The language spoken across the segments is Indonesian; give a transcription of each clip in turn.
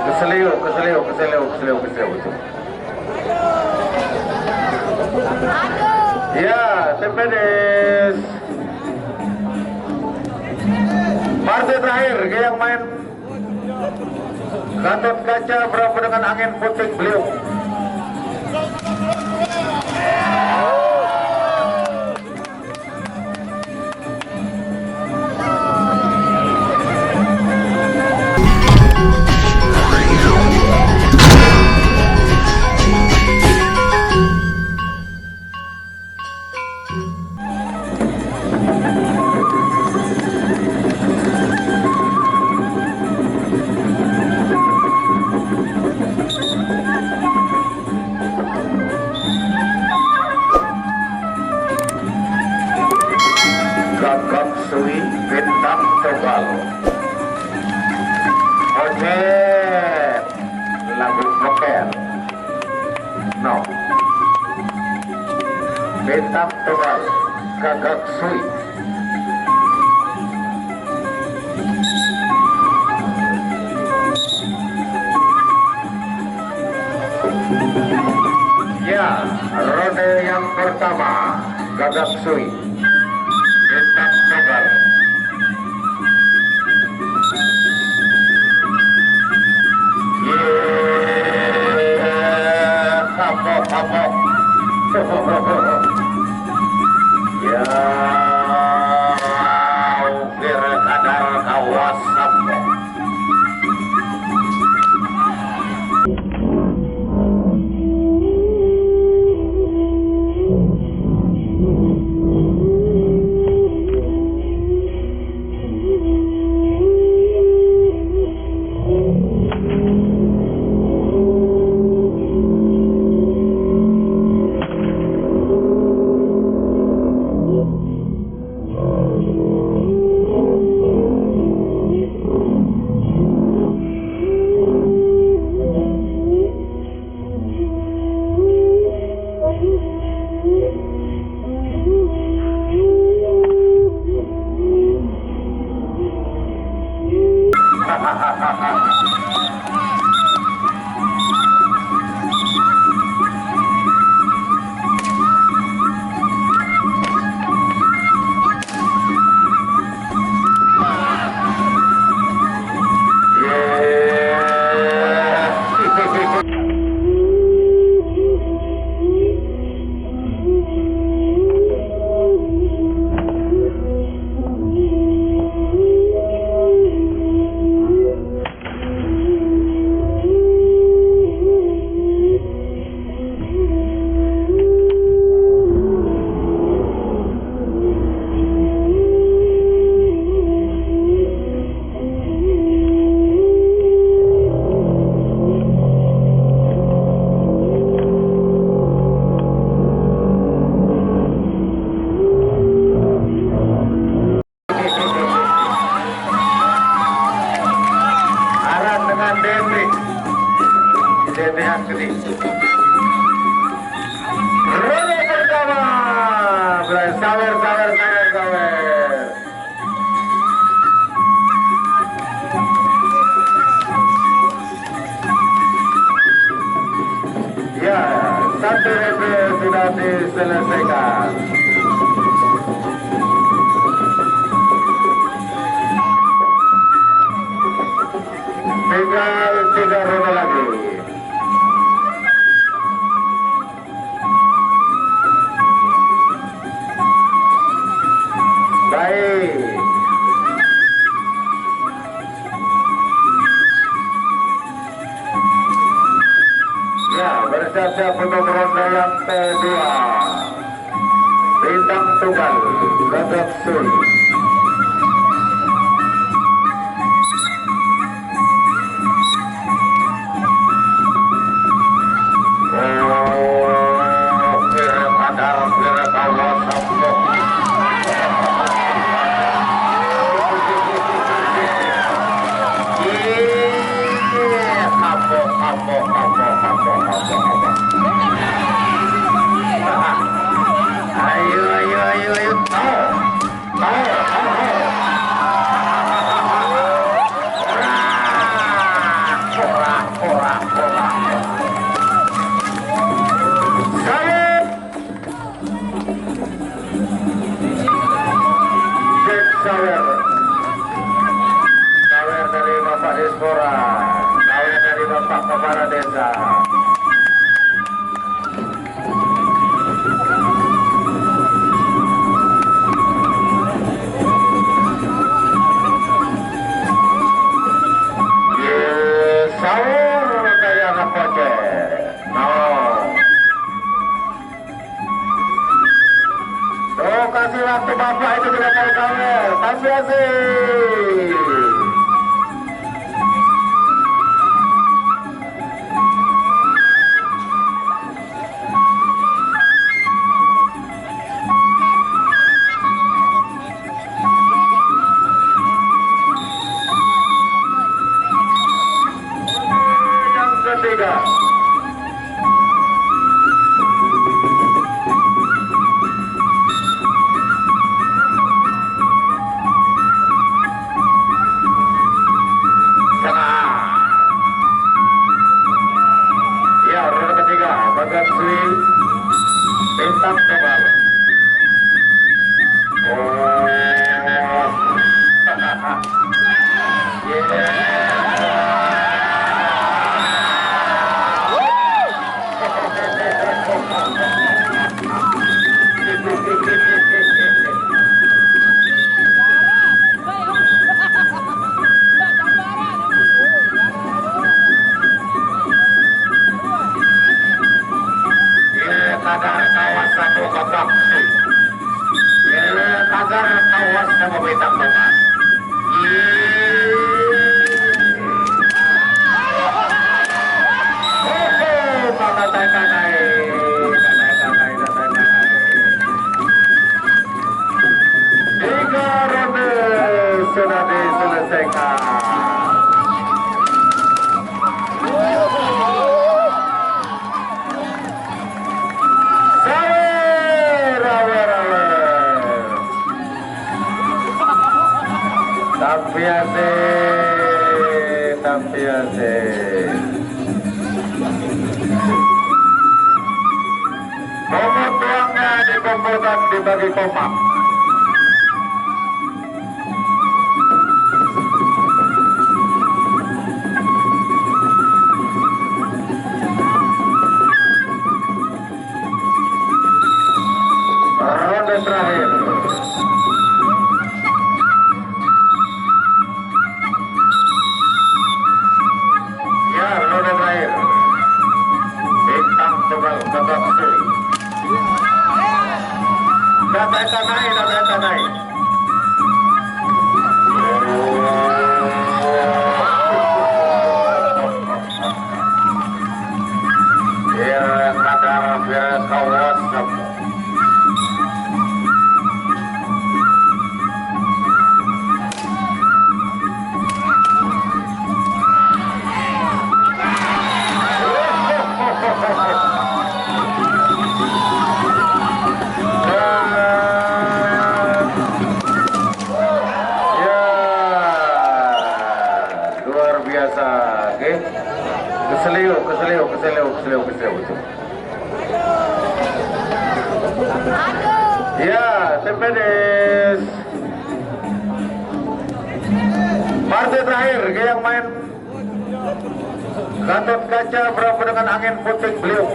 Keselio, keselio, keselio, keselio, keselio. Ya, TPDS. Partai terakhir yang main Gatot Kaca berapa dengan angin puting beliung. Gagak Sui Bintang Tunggal Oke lagu Nokel No Bintang Tunggal Gagak Sui Ya, ronde yang pertama Gagak Sui Bintang Tunggal. Kapok. Ya, ukir kadar kawas kapok. Ronde pertama, sawer. Ya, satu ronde sudah diselesaikan. Tinggal 3 ronde lagi. Baik. Ya, bersiap-siap untuk ronde yang kedua. Bintang Tunggal, Gagak Sui. Ayo. Sawer. Sawer. Sawer dari Bapak Dispora. Sawer dari Bapak Kepala Desa. Sawer dari anak pocet. Kasih waktu Bapak itu tidak mau sawer. Tapi asik. Yang ketiga. Bagat Sri Bintang Tebal. Oh. Tagar kawasan Bukabakti. Tagar kawasan Bintang Tebal. Tiga ronde sudah diselesaikan. Tapi asik. Komod tuangnya dikumpulkan dibagi kompak. Ronde terakhir. Naik. Ya, kadang kawasan. Keseliu. Ya, TPDS. Partai terakhir yang main Gatot Kaca berapa dengan angin puting beliung.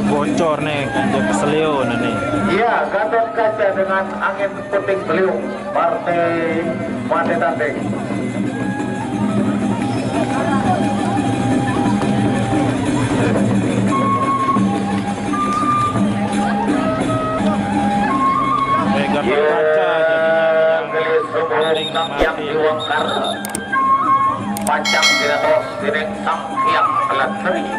Bocor nih, dia keseliu nih. Iya, Gatot Kaca dengan angin puting beliung Partai Mate Tanding. Gatot Kaca jadinya yang diwangkar. Panjang tidak terus direng sang yang telah sering.